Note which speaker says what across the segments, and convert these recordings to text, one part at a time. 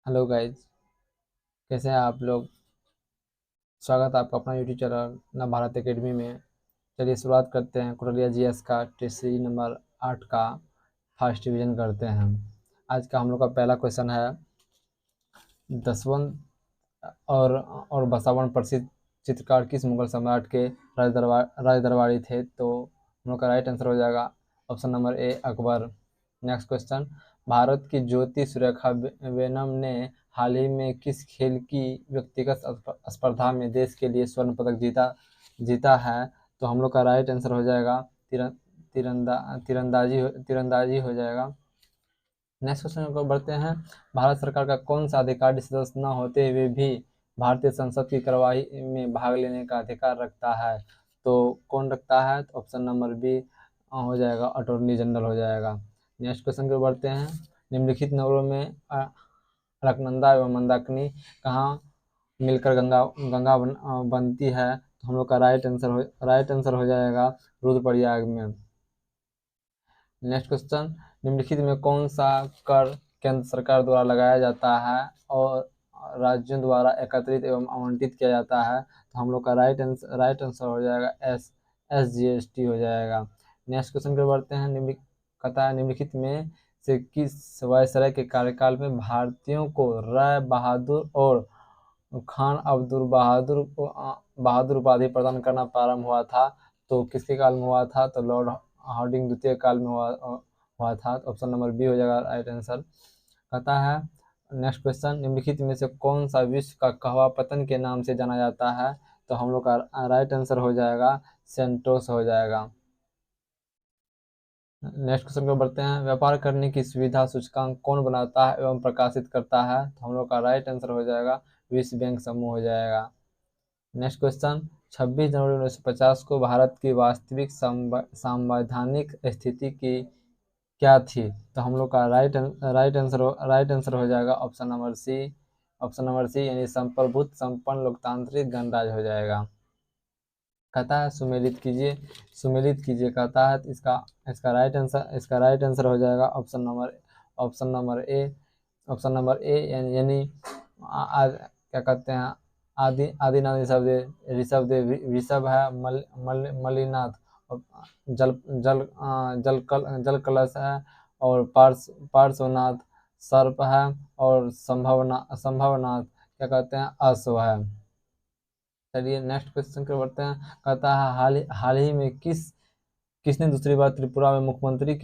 Speaker 1: Hello guys, कैसे हैं आप लोग। स्वागत है आपका अपना यूट्यूब चैनल नव भारत एकेडमी में। चलिए शुरुआत करते हैं। कुरलिया जीएस का टेस्ट सीरीज नंबर 8 का फर्स्ट डिवीजन करते हैं। आज का हम लोग का पहला क्वेश्चन है, दसवंत और बसावन प्रसिद्ध चित्रकार किस मुगल सम्राट के राज दरबारी थे। तो हम लोग का राइट आंसर हो जाएगा option number A, Akbar. Next question, Bharat की ज्योति सुरेखा वेनम ने हाल ही में किस खेल की व्यक्तिगत स्पर्धा में देश के लिए स्वर्ण पदक जीता है। तो हम लोग का राइट आंसर हो जाएगा तीरंदाजी हो जाएगा। नेक्स्ट क्वेश्चन को बढ़ते हैं। भारत सरकार का कौन सा अधिकारी सदस्य न होते हुए भी भारतीय संसद की कार्यवाही में भाग लेने का अधिकार रखता है। तो कौन रखता है। तो ऑप्शन नंबर बी हो जाएगा, अटॉर्नी जनरल हो जाएगा। नेक्स्ट क्वेश्चन को बढ़ते हैं। निम्नलिखित नगरों में अलकनंदा एवं मंदाकिनी कहाँ मिलकर गंगा गंगा बनती है। तो हम लोग का राइट आंसर हो जाएगा रुद्रप्रयाग में। नेक्स्ट क्वेश्चन, निम्नलिखित में कौन सा कर केंद्र सरकार द्वारा लगाया जाता है और राज्यों द्वारा एकत्रित एवं आवंटित किया जाता है। तो हम लोग का राइट आंसर हो जाएगा SGST हो जाएगा। नेक्स्ट क्वेश्चन पर बढ़ते हैं। निम्नलिखित में से किस वायसराय के कार्यकाल में भारतीयों को राय बहादुर और खान अब्दुल बहादुर उपाधि प्रदान करना प्रारंभ हुआ था। तो किसके काल में हुआ था। तो लॉर्ड हार्डिंग द्वितीय काल में हुआ था। तो ऑप्शन नंबर बी हो जाएगा राइट आंसर। कहता है नेक्स्ट क्वेश्चन, निम्नलिखित में से कौन सा विश्व का कहवा पतन के नाम से जाना जाता है। तो हम लोग का राइट आंसर हो जाएगा सेंटोस हो जाएगा। नेक्स्ट क्वेश्चन को बढ़ते हैं। व्यापार करने की सुविधा सूचकांक कौन बनाता है एवं प्रकाशित करता है। तो हम लोग का राइट आंसर हो जाएगा विश्व बैंक समूह हो जाएगा। नेक्स्ट क्वेश्चन, 26 जनवरी 1950 को भारत की वास्तविक संवैधानिक स्थिति की क्या थी। तो हम लोग का राइट आंसर हो जाएगा ऑप्शन नंबर सी यानी संप्रभुत्व संपन्न लोकतांत्रिक गणराज्य हो जाएगा। कहता है सुमेलित कीजिए कहता है। इसका इसका राइट आंसर हो जाएगा ऑप्शन नंबर ए यानी क्या कहते हैं, आदिनाथ ऋषभ है, मल्लिनाथ जल जल जल कलश है, और पार्श्वनाथ सर्प है, और संभवनाथ क्या कहते हैं, अश्व है। चलिए नेक्स्ट क्वेश्चन को बढ़ते हैं। कहता है हाल ही में किसने दूसरी बार त्रिपुरा में मुख्यमंत्री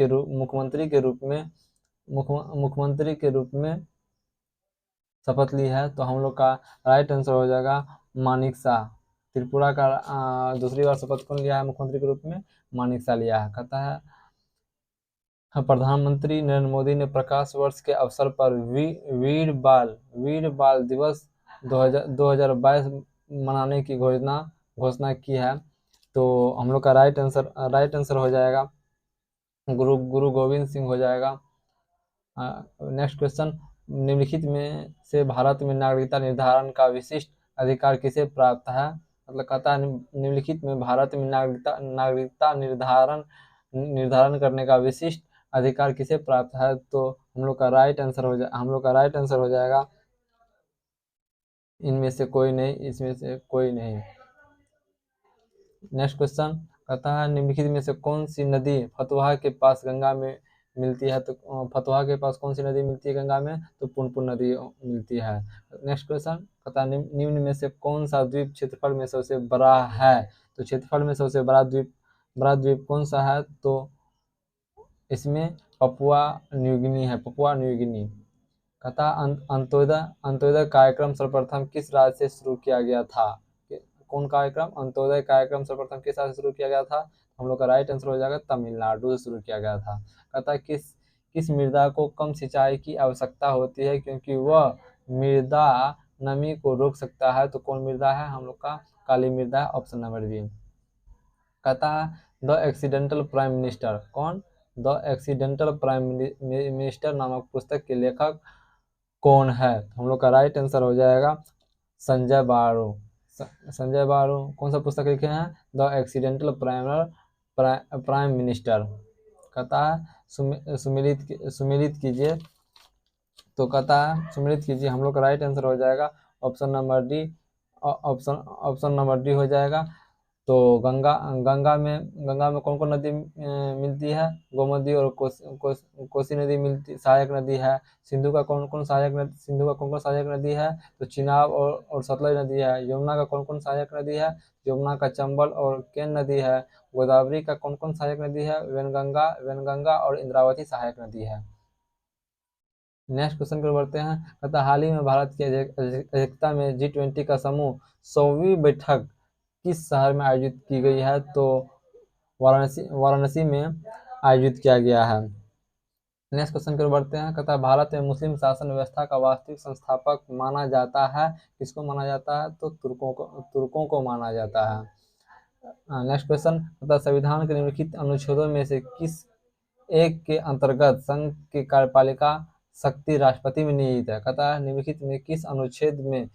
Speaker 1: के रूप में शपथ ली है। तो हम लोग का राइट आंसर हो जाएगा मानिक शाह। त्रिपुरा का दूसरी बार शपथ कौन लिया है मुख्यमंत्री के रूप में। मानिक शाह लिया है। कहता है प्रधानमंत्री नरेंद्र मोदी ने प्रकाश वर्ष के अवसर पर वीर बाल दिवस 2022 मनाने की घोषणा की है। तो हम लोग का राइट आंसर हो जाएगा गुरु गोविंद सिंह हो जाएगा। नेक्स्ट क्वेश्चन, निम्नलिखित में से भारत में नागरिकता निर्धारण का विशिष्ट अधिकार किसे प्राप्त है। मतलब कहता है निम्नलिखित में भारत में नागरिकता निर्धारण करने का विशिष्ट अधिकार किसे प्राप्त है। तो हम लोग का राइट आंसर हो जाएगा इनमें से कोई नहीं, इसमें से कोई नहीं। नेक्स्ट क्वेश्चन कहता है निम्नलिखित में से कौन सी नदी फतुहा के पास गंगा में मिलती है। तो फतुहा के पास कौन सी नदी मिलती है गंगा में। तो पुनपुन नदी मिलती है। नेक्स्ट क्वेश्चन कहता है निम्न में से कौन सा द्वीप क्षेत्रफल में सबसे बड़ा है। तो क्षेत्रफल में सबसे बड़ा द्वीप कौन सा है। तो इसमें पपुआ न्यूगिनी है, पपुआ न्यूगिनी। कहता अंत्योदय कार्यक्रम सर्वप्रथम किस राज्य से शुरू किया गया था। कौन कार्यक्रम, अंत्योदय कार्यक्रम सर्वप्रथम किस राज्य से शुरू किया गया था। हम लोग का राइट आंसर हो जाएगा तमिलनाडु से शुरू किया गया था। कहता है किस मृदा को कम सिंचाई की आवश्यकता होती है क्योंकि वह मृदा नमी को रोक सकता है। तो कौन मृदा है। हम लोग का काली मृदा, ऑप्शन नंबर बी। कहता है द एक्सीडेंटल प्राइम मिनिस्टर कौन। द एक्सीडेंटल प्राइम मिनिस्टर नामक पुस्तक के लेखक कौन है। हम लोग का राइट आंसर हो जाएगा संजय बारो। कौन सा पुस्तक लिखे हैं। The accidental prime minister. कहता है सुमिलित कीजिए। तो कहता है सम्मिलित कीजिए। हम लोग का राइट आंसर हो जाएगा option number D. Option number D हो जाएगा। तो गंगा में कौन कौन नदी मिलती है? गोमती और कोसी नदी मिलती, सहायक नदी है। सिंधु का कौन कौन सहायक नदी है? तो चिनाब और सतलज नदी है। यमुना का कौन कौन सहायक नदी है? यमुना का चंबल और केन नदी है। गोदावरी का कौन कौन सहायक नदी है? वेनगंगा और इंद्रावती सहायक नदी है। नेक्स्ट क्वेश्चन पर बढ़ते हैं। कहता हाल ही में भारत की अध्यक्षता में G20 का समूह 100वीं बैठक किस शहर में आयोजित की गई है? तो वाराणसी में आयोजित किया गया है। नेक्स्ट क्वेश्चन की ओर बढ़ते हैं। कहता है भारत में मुस्लिम शासन व्यवस्था का वास्तविक संस्थापक माना जाता है? किसको माना जाता है? तो तुर्कों को माना जाता है। नेक्स्ट क्वेश्चन कहता है संविधान के निम्नलिखित अनुच्छेदों में से किस एक के अंतर्गत संघ की कार्यपालिका शक्ति राष्ट्रपति में निहित है? कहता है निम्नलिखित में किस अनुच्छेद में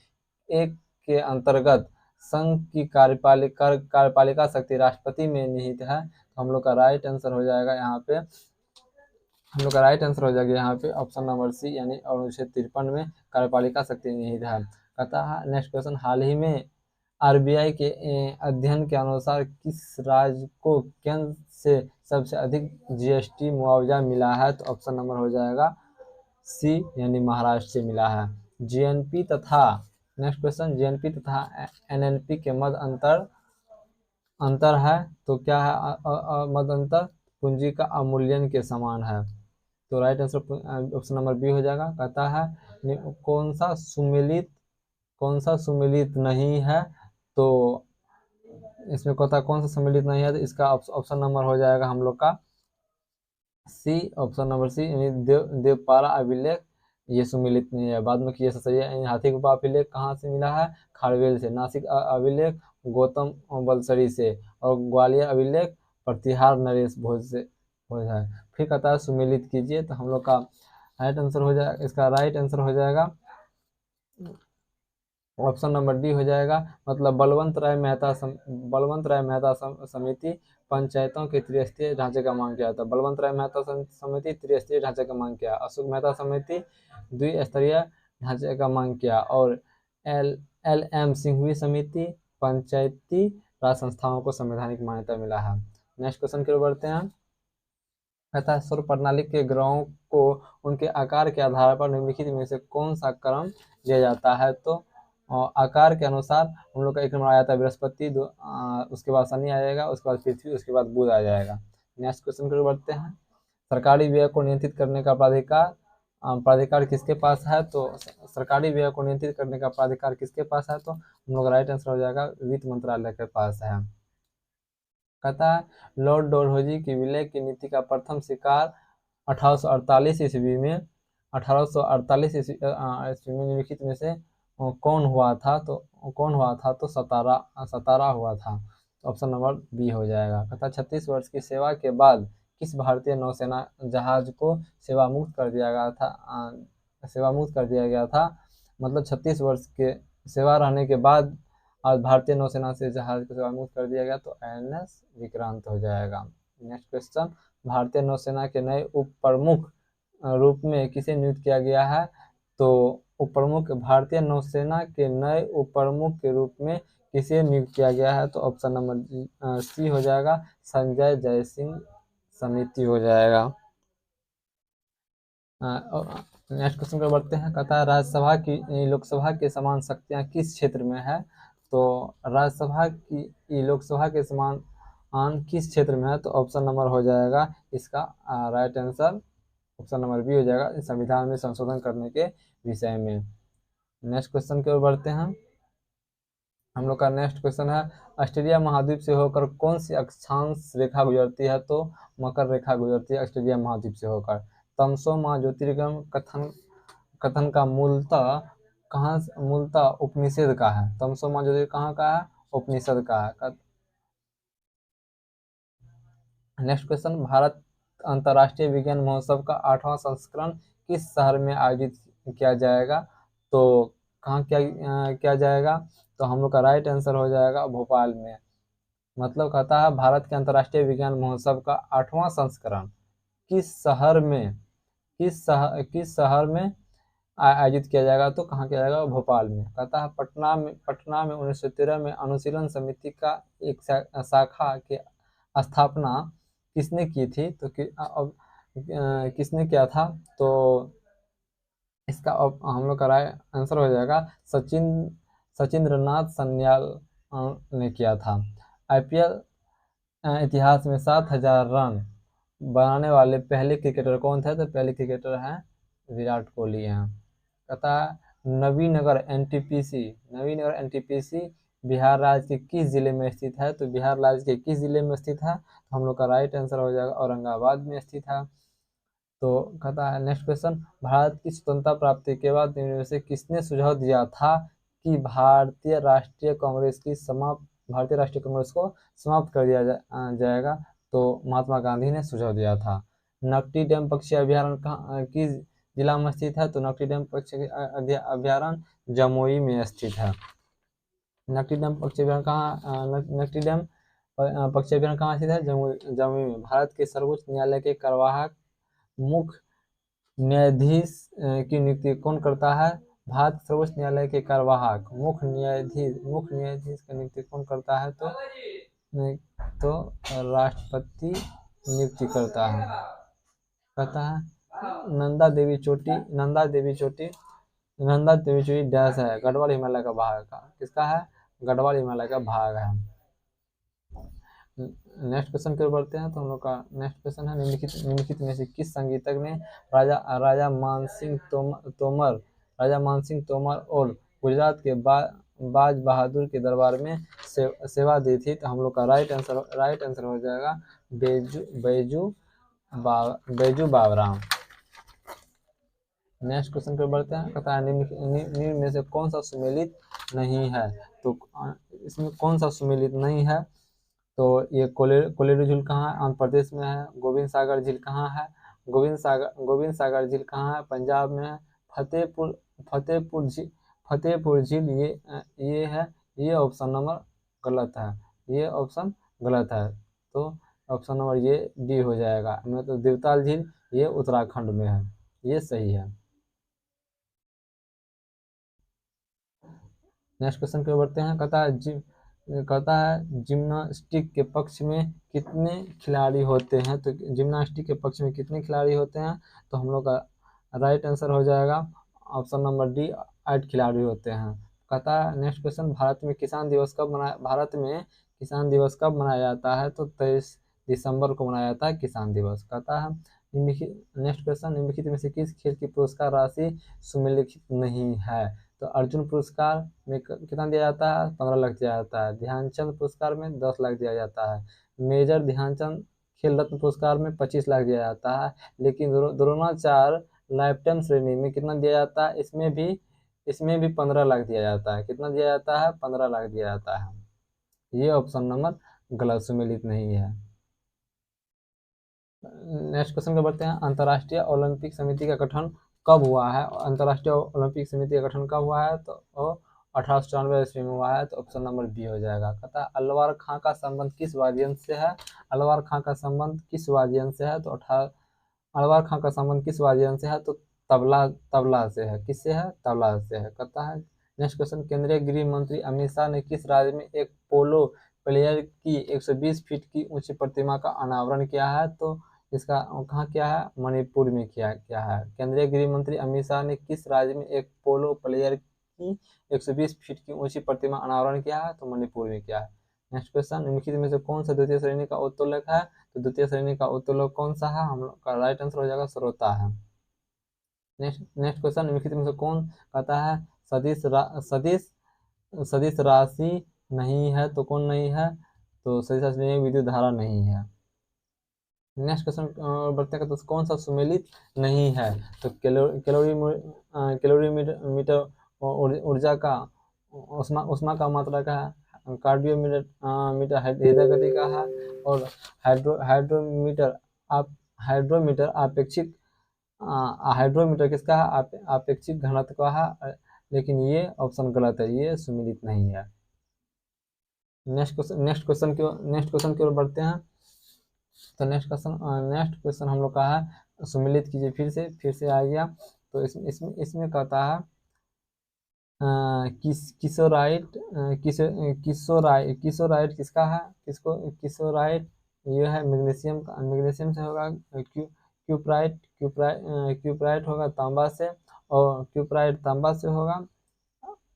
Speaker 1: एक के अंतर्गत संघ की कार्यपालिका शक्ति राष्ट्रपति में निहित है? तो हम लोग का राइट आंसर हो जाएगा यहाँ पे ऑप्शन नंबर सी, यानी अनुच्छेद 53 में कार्यपालिका शक्ति निहित है। कहता है नेक्स्ट क्वेश्चन हाल ही में आरबीआई के अध्ययन के अनुसार किस राज्य को केंद्र से सबसे अधिक जीएसटी मुआवजा मिला है? तो ऑप्शन नंबर हो जाएगा सी, यानी महाराष्ट्र से मिला है। जीएनपी तथा नेक्स्ट क्वेश्चन जीएनपी तथा एनएनपी के मध्य अंतर है, तो क्या है मध्य अंतर? पूंजी का अवमूल्यन के समान है। तो right answer option number B हो जाएगा। कहता है कौन सा सुमेलित नहीं है? तो इसमें कहता है कौन सा सम्मिलित नहीं है, तो इसका ऑप्शन नंबर हो जाएगा हम लोग का सी, ऑप्शन नंबर सी, यानी देवपारा अभिलेख ये सुमिलित नहीं है। बाद में किए सही है। हाथी गुफा अभिलेख कहाँ से मिला है? खारवेल से। नासिक अभिलेख गौतम बलसरी से। और ग्वालियर अभिलेख प्रतिहार नरेश भोज से हो जाए। फिर कहता है सुमिलित कीजिए, तो हम लोग का राइट आंसर हो जाएगा, इसका राइट आंसर हो जाएगा ऑप्शन नंबर डी हो जाएगा। मतलब बलवंत राय मेहता समिति पंचायतों के त्रिस्तरीय ढांचे का मांग किया था। बलवंत राय मेहता समिति त्रिस्तरीय ढांचे का मांग किया। अशोक मेहता समिति द्विस्तरीय ढांचे का मांग किया। और एल एम सिंघवी समिति पंचायती राज संस्थाओं को संवैधानिक मान्यता मिला है। नेक्स्ट क्वेश्चन की ओर बढ़ते हैं। कहता है सौर प्रणाली के ग्रहों को उनके आकार के आधार पर निम्नलिखित में से कौन सा क्रम दिया जाता है? तो आकार के अनुसार हम लोग का एक नंबर आ जाता है बृहस्पति, उसके बाद शनि आ जाएगा, उसके बाद पृथ्वी, उसके बाद बुध आ जाएगा। नेक्स्ट क्वेश्चन की ओर बढ़ते हैं। सरकारी व्यय को नियंत्रित करने का प्राधिकार किसके पास है? तो सरकारी व्यय को नियंत्रित करने का प्राधिकार किसके पास है? तो हम लोग राइट आंसर हो जाएगा वित्त मंत्रालय के पास है। कहता है लॉर्ड डलहौजी की विलय की नीति का प्रथम शिकार 1848 ईस्वी में निम्नलिखित में से कौन हुआ था? तो सतारा हुआ था। तो ऑप्शन नंबर बी हो जाएगा। कहता 36 वर्ष की सेवा के बाद किस भारतीय नौसेना जहाज को सेवा मुक्त कर दिया गया था? मतलब 36 वर्ष के सेवा रहने के बाद आज भारतीय नौसेना से जहाज को सेवा मुक्त कर दिया गया, तो एनएस विक्रांत हो जाएगा। नेक्स्ट क्वेश्चन भारतीय नौसेना के नए उप प्रमुख रूप में किसे नियुक्त किया गया है? तो भारतीय नौसेना के नए उप प्रमुख के रूप में किसे नियुक्त किया गया है? तो ऑप्शन नंबर सी हो जाएगा, संजय जयसिंह समिति हो जाएगा। नेक्स्ट क्वेश्चन पर बढ़ते हैं। कहता है राज्यसभा की लोकसभा के समान शक्तियां किस क्षेत्र में है? तो राज्यसभा की लोकसभा के समान किस क्षेत्र में है? तो ऑप्शन नंबर हो जाएगा इसका right answer option number B हो जाएगा, संविधान में संशोधन करने के विषय में। नेक्स्ट क्वेश्चन की ओर बढ़ते हैं। हम लोग का नेक्स्ट क्वेश्चन है ऑस्ट्रेलिया महाद्वीप से होकर कौन सी अक्षांश रेखा गुजरती है? तो मकर रेखा गुजरती है ऑस्ट्रेलिया महाद्वीप से होकर। तमसो ज्योतिर्गम कथन का मूलतः उपनिषद का है। तमसो ज्योतिर्गम कहाँ का है? उपनिषद का है। नेक्स्ट क्वेश्चन भारत अंतर्राष्ट्रीय विज्ञान महोत्सव का 8वां संस्करण किस शहर में आयोजित किया जाएगा? तो कहाँ किया जाएगा? तो हम लोग का राइट आंसर हो जाएगा भोपाल में। मतलब कहता है भारत के अंतर्राष्ट्रीय विज्ञान महोत्सव का 8वां संस्करण किस शहर में आयोजित किया जाएगा, तो कहाँ किया जाएगा, भोपाल में। कहता है पटना में 1913 में अनुशीलन समिति का एक शाखा की स्थापना किसने की थी, तो किसने किया था, तो इसका अब हम लोग का राय आंसर हो जाएगा सचिंद्र नाथ सन्याल ने किया था। आईपीएल इतिहास में 7,000 रन बनाने वाले पहले क्रिकेटर कौन थे, तो पहले क्रिकेटर हैं विराट कोहली हैं। कहता है नवीनगर एनटीपीसी बिहार राज्य के किस जिले में स्थित है, तो बिहार राज्य के किस जिले में स्थित है, तो हम लोग का राइट आंसर हो जाएगा औरंगाबाद में स्थित है। तो कहता है नेक्स्ट क्वेश्चन, भारत की स्वतंत्रता प्राप्ति के बाद निम्न से किसने सुझाव दिया था कि भारतीय राष्ट्रीय कांग्रेस को समाप्त कर दिया जाएगा, तो महात्मा गांधी ने सुझाव दिया था। नकटी डैम पक्षी अभ्यारण्य किस जिला में स्थित है, तो नकटी डैम पक्षी अभ्यारण्य जमुई में स्थित है। नकटी डैम पक्षी अभ्यारण्य नकटी डैम पक्षी अभ्यारण्य कहाँ स्थित है, जमुई में। भारत के सर्वोच्च न्यायालय के कार्यवाहक मुख्य न्यायाधीश की नियुक्ति कौन करता है, भारत सर्वोच्च न्यायालय के कार्यवाहक मुख्य न्यायाधीश की नियुक्ति कौन करता है, तो राष्ट्रपति नियुक्ति करता है। कहता है नंदा देवी चोटी डैश है, गढ़वाल हिमालय का भाग का, किसका है, गढ़वाल हिमालय का भाग है। नेक्स्ट क्वेश्चन की ओर बढ़ते हैं, तो हम लोग का नेक्स्ट क्वेश्चन है निम्नलिखित में से किस संगीतज्ञ ने राजा मानसिंह तोमर और गुजरात के बाज बहादुर के दरबार में सेवा दी थी, तो हम लोग का राइट आंसर हो जाएगा बैजू बावरा। नेक्स्ट क्वेश्चन पर बढ़ते हैं। कहता है निम्न में से कौन सा सुमेलित नहीं है, तो इसमें कौन सा सुमेलित नहीं है, तो ये कोलेरू झील कहाँ है, आंध्र प्रदेश में है। गोविंद सागर झील कहाँ है, गोविंद सागर झील कहाँ है, पंजाब में है। फतेहपुर झील ये है, ये ऑप्शन नंबर गलत है, ये ऑप्शन गलत है, तो ऑप्शन नंबर ये डी हो जाएगा, मतलब देवताल झील ये उत्तराखंड में है, ये सही है। नेक्स्ट क्वेश्चन पे बढ़ते हैं। कहता है जिम्नास्टिक के पक्ष में कितने खिलाड़ी होते हैं, तो जिम्नास्टिक के पक्ष में कितने खिलाड़ी होते हैं, तो हम लोग का राइट आंसर हो जाएगा ऑप्शन नंबर डी 8 खिलाड़ी होते हैं। कहता है नेक्स्ट क्वेश्चन, भारत में किसान दिवस कब मनाया जाता है, तो 23 दिसंबर को मनाया जाता है किसान दिवस। कहता है नेक्स्ट क्वेश्चन, निम्नलिखित में से किस खेल की पुरस्कार राशि सुमेलित नहीं है, तो अर्जुन पुरस्कार में कितना दिया जाता है, 15 लाख दिया जाता है। ध्यानचंद पुरस्कार में 10 लाख दिया जाता है। मेजर ध्यानचंद खेल रत्न पुरस्कार में 25 लाख दिया जाता है। लेकिन द्रोणाचार्य लाइफ टाइम श्रेणी में कितना दिया जाता है, इसमें भी 15 लाख दिया जाता है। कितना दिया जाता है, 15 लाख दिया जाता है। ये ऑप्शन नंबर गलत, सुमेलित नहीं है। नेक्स्ट क्वेश्चन पे बढ़ते हैं। अंतर्राष्ट्रीय ओलंपिक समिति का गठन कब हुआ है, अंतर्राष्ट्रीय ओलंपिक समिति का गठन कब हुआ है, तो 1894 ईस्वी में हुआ है, तो ऑप्शन नंबर बी हो जाएगा। कहता है अलवर खां का संबंध किस वाद्ययंत्र से है, अलवर खां का संबंध किस वाद्ययंत्र से है, तो अलवर खां का संबंध किस वाद्ययंत्र से है, तो तबला से है। किससे है, तबला से है। कहता है नेक्स्ट क्वेश्चन, केंद्रीय गृह मंत्री अमित शाह ने किस राज्य में एक पोलो प्लेयर की 120 फीट की ऊंची प्रतिमा का अनावरण किया है, तो इसका कहाँ किया है, मणिपुर में किया है। केंद्रीय गृह मंत्री अमित शाह ने किस राज्य में एक पोलो प्लेयर की 120 फीट की ऊंची प्रतिमा अनावरण किया है, तो मणिपुर में किया है। नेक्स्ट क्वेश्चन, निम्नलिखित में से कौन सा द्वितीय श्रेणी का उत्तोलक है, तो द्वितीय श्रेणी का उत्तोलक कौन सा है, हम लोग का राइट आंसर हो जाएगा श्रोता है। नेक्स्ट क्वेश्चन, निम्नलिखित में से कौन कहता है सदिश राशि नहीं है, तो कौन नहीं है, तो सदिश राशि नहीं, विद्युत धारा नहीं है। नेक्स्ट क्वेश्चन बढ़ते हैं, तो कौन सा सुमेलित नहीं है, तो कैलोरीमीटर ऊर्जा का उष्मा का मात्रा का है। कार्डियोमीटर हृदय गति का है। और हाइड्रोमीटर हाइड्रोमीटर किसका है, आपेक्षिक घनत्व का है। लेकिन ये ऑप्शन गलत है, ये सुमेलित नहीं है। नेक्स्ट क्वेश्चन की ओर बढ़ते हैं। तो नेक्स्ट क्वेश्चन हम लोग का है, सुमेलित कीजिए फिर से आ गया। तो इसमें कहता है किसोराइट किसोराइट किसका है, किसोराइट ये है मैग्नीशियम का, मैग्नीशियम से होगा क्यूप्राइट होगा तांबा से, और क्यूप्राइट तांबा से होगा,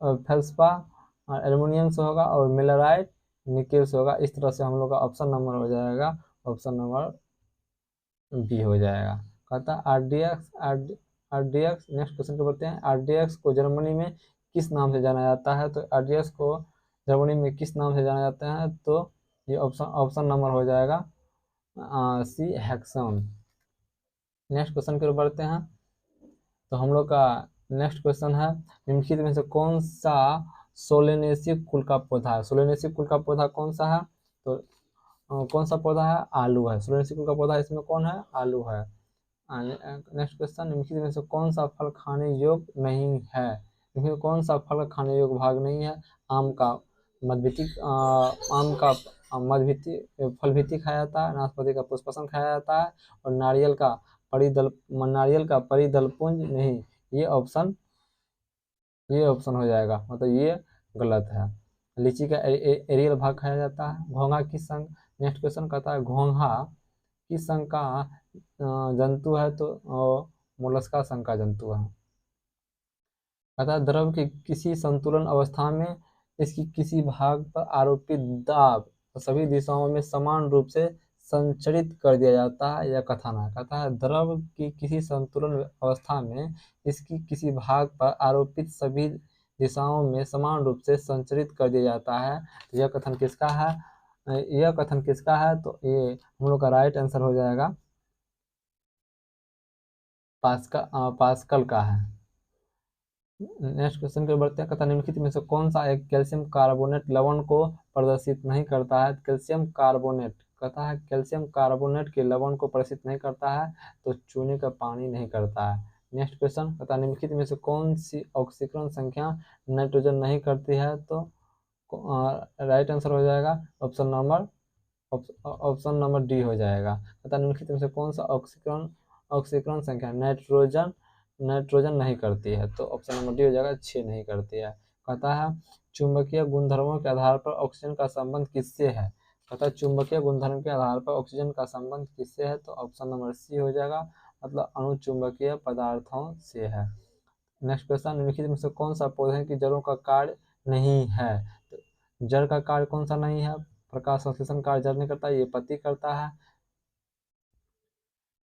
Speaker 1: और फेल्सपा एल्युमिनियम से होगा, और मिलराइट निकेल से होगा। इस तरह से हम लोग का ऑप्शन नंबर हो जाएगा, ऑप्शन नंबर बी हो जाएगा। कहता है आरडीएक्स नेक्स्ट क्वेश्चन को बढ़ते हैं। आरडीएक्स को जर्मनी में किस नाम से जाना जाता है, तो आरडीएक्स को जर्मनी में किस नाम से जाना जाता है, तो ये ऑप्शन नंबर हो जाएगा सी हेक्सोन। नेक्स्ट क्वेश्चन की ओर बढ़ते हैं। तो हम लोग का नेक्स्ट क्वेश्चन है निम्नलिखित में से कौन सा सोलेनेसी कुल का पौधा है। सोलेनेसी कुल का पौधा कौन सा है, तो कौन सा पौधा है, आलू है। सोलेनेसी कुल का पौधा इसमें कौन है, आलू है। नेक्स्ट क्वेश्चन निम्नलिखित में से कौन सा फल खाने योग्य नहीं है, निम्नलिखित कौन सा फल खाने योग्य भाग नहीं है। आम का मध्यभित्ति फल भित्ति खाया जाता है, नाशपाती का पुष्पसन खाया जाता है, और नारियल का परिदलपुंज नहीं। ये ऑप्शन हो जाएगा, मतलब ये गलत है। लीची का एरियल भाग खाया जाता है। घोंघा किस संघ, नेक्स्ट क्वेश्चन कहता है घोंघा किस संघ का जंतु है, तो मोलस्का संघ का जंतु है। कहता है द्रव के किसी संतुलन अवस्था में इसकी किसी भाग पर आरोपित दाब सभी दिशाओं में समान रूप से संचरित कर दिया जाता है, यह कथन है। कहता है द्रव की किसी संतुलन अवस्था में इसकी किसी भाग पर आरोपित सभी दिशाओं में समान रूप से संचरित कर दिया जाता है, तो यह कथन किसका है, तो ये हम लोग का राइट आंसर हो जाएगा पास्कल का है। नेक्स्ट क्वेश्चन की ओर बढ़ते हैं। कहता निम्नलिखित में से कौन सा एक कैल्शियम कार्बोनेट लवण को प्रदर्शित नहीं करता है। कैल्शियम कार्बोनेट कहता है कैल्शियम कार्बोनेट के लवण को प्रदर्शित नहीं करता है, तो चूने का पानी नहीं करता है। नेक्स्ट क्वेश्चन कहता निम्नलिखित में से कौन सी ऑक्सीकरण संख्या नाइट्रोजन नहीं करती है, तो राइट आंसर हो जाएगा ऑप्शन नंबर डी हो जाएगा। कहता निम्नलिखित में से कौन सा ऑक्सीकरण संख्या नाइट्रोजन नहीं करती है, तो ऑप्शन नंबर डी हो जाएगा 6 नहीं करती है। कहता है चुंबकीय गुणधर्मों के आधार पर ऑक्सीजन का संबंध किससे है। कहता है चुंबकीय गुणधर्म के आधार पर ऑक्सीजन का संबंध किससे है, तो ऑप्शन नंबर सी हो जाएगा, मतलब अणुचुंबकीय पदार्थों से है। नेक्स्ट क्वेश्चन निम्नलिखित में से कौन सा पौधे की जड़ों का कार्य नहीं है, तो जड़ का कार्य कौन सा नहीं है, प्रकाश संश्लेषण कार्य जड़ नहीं करता, ये पत्ती करता है।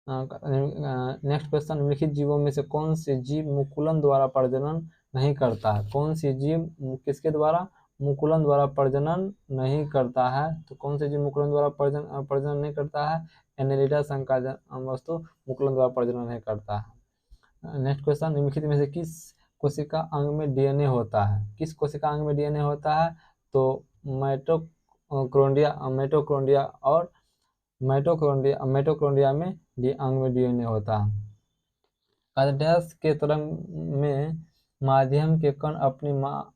Speaker 1: नेक्स्ट क्वेश्चन निम्नलिखित जीवों में से कौन से जीव मुकुलन द्वारा प्रजनन नहीं करता है। कौन सी जीव किसके द्वारा, मुकुलन द्वारा प्रजनन नहीं करता है, तो कौन से जीव मुकुलन द्वारा प्रजनन नहीं करता है, एनेलिडा संघ का वस्तु मुकुलन द्वारा प्रजनन नहीं करता है। नेक्स्ट क्वेश्चन निम्नलिखित में से किस कोशिका अंग में डीएनए होता है। किस कोशिका अंग में डीएनए होता है, तो माइटोकॉन्ड्रिया में अंग में डीएनए होता है। डैश के तरंग में माध्यम के कण अपनी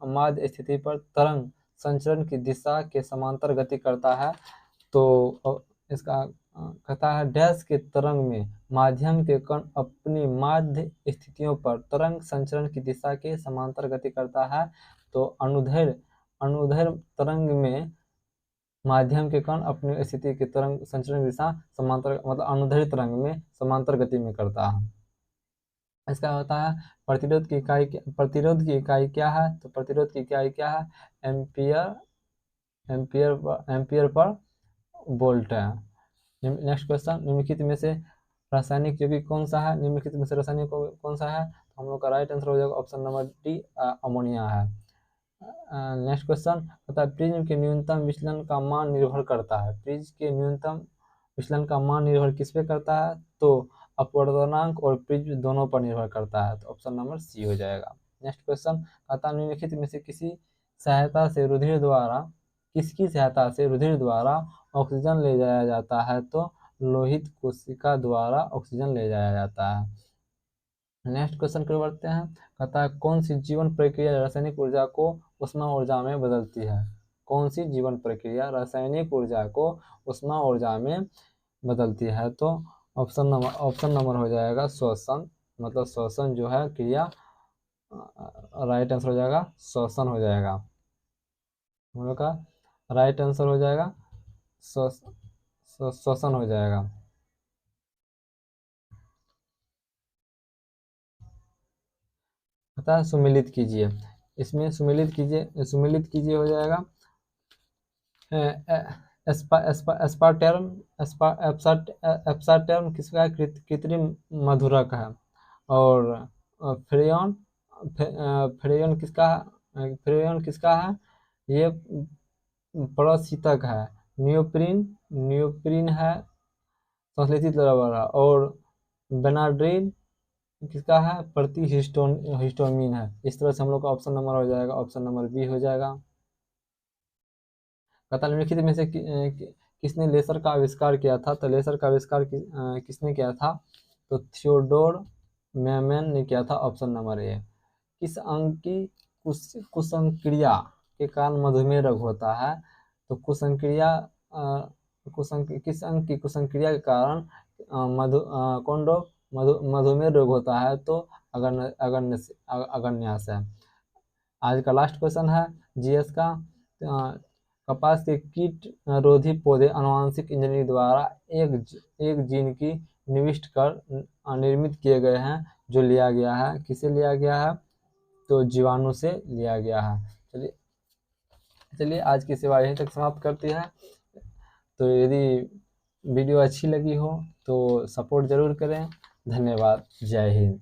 Speaker 1: माध्य स्थिति पर तरंग संचरण की दिशा के समांतर गति करता है, तो इसका कहता है डैश के तरंग में माध्यम के कण अपनी माध्य स्थितियों पर तरंग संचरण की दिशा के समांतर गति करता है, तो अनुदैर्ध्य तरंग में माध्यम के कण अपनी स्थिति की तरंग संचरण दिशा समांतर, मतलब अनुदैर्ध्य तरंग में समांतर गति में करता है। इसका होता है प्रतिरोध की इकाई क्या है, तो प्रतिरोध की इकाई क्या है, एम्पियर पर वोल्ट है। नेक्स्ट क्वेश्चन निम्नलिखित में से रासायनिक यौगिक कौन सा है, निम्नलिखित में से रासायनिक कौन सा है, तो हम लोग का राइट आंसर हो जाएगा ऑप्शन नंबर डी अमोनिया है। नेक्स्ट क्वेश्चन होता है प्रिज्म के न्यूनतम विचलन का मान निर्भर करता है। प्रिज्म के न्यूनतम विचलन का मान निर्भर किस पे करता है, तो अपवर्तनांक और प्रिज्म दोनों पर निर्भर करता है, तो ऑप्शन नंबर सी हो जाएगा। नेक्स्ट क्वेश्चन कहता है निम्नलिखित में से किसकी सहायता से रुधिर द्वारा ऑक्सीजन ले जाया जाता है, तो लोहित कोशिका द्वारा ऑक्सीजन ले जाया जाता है। नेक्स्ट क्वेश्चन की ओर बढ़ते हैं। कहता है कौन सी जीवन प्रक्रिया रासायनिक ऊर्जा को ऊष्मा ऊर्जा में बदलती है। कौन सी जीवन प्रक्रिया रासायनिक ऊर्जा को ऊष्मा ऊर्जा में बदलती है, तो ऑप्शन नंबर हो जाएगा श्वसन मतलब श्वसन जो है क्रिया, राइट आंसर हो जाएगा श्वसन हो जाएगा। हम लोग का राइट आंसर हो जाएगा श्वसन हो जाएगा। पता है, सुमिलित कीजिए। इसमें सुमिलित कीजिए हो जाएगा एस्पार्टम एस्पार्टम किसका कृत्रिम मधुरक है। और फ्रेयन फ्रेयन किसका है, ये प्रशीतक है। नियोप्रीन है संश्लेषित रबर है। और बेनाड्रिल किसका है, हिस्टोमिन है। इस तरह से हम लोग का ऑप्शन नंबर हो जाएगा, ऑप्शन नंबर बी हो जाएगा। कहता निम्नलिखित में से किसने लेजर का आविष्कार किया था। तो लेजर का आविष्कार किसने किया था, तो थियोडोर मैमन ने किया था, ऑप्शन नंबर ए। किस अंग की कुसंक्रिया के कारण मधुमेह रोग होता है। तो किस अंग की कुसंक्रिया के कारण मधुमेह रोग होता है, तो अग्न्याशय है। आज का लास्ट क्वेश्चन है जीएस का। कपास के कीट रोधी पौधे आनुवंशिक इंजीनियरिंग द्वारा एक जीन की निविष्ट कर निर्मित किए गए हैं, जो लिया गया है, किसे लिया गया है, तो जीवाणु से लिया गया है। चलिए आज की सेवा यहीं तक समाप्त करती है। तो यदि वीडियो अच्छी लगी हो तो सपोर्ट जरूर करें। धन्यवाद। जय हिंद।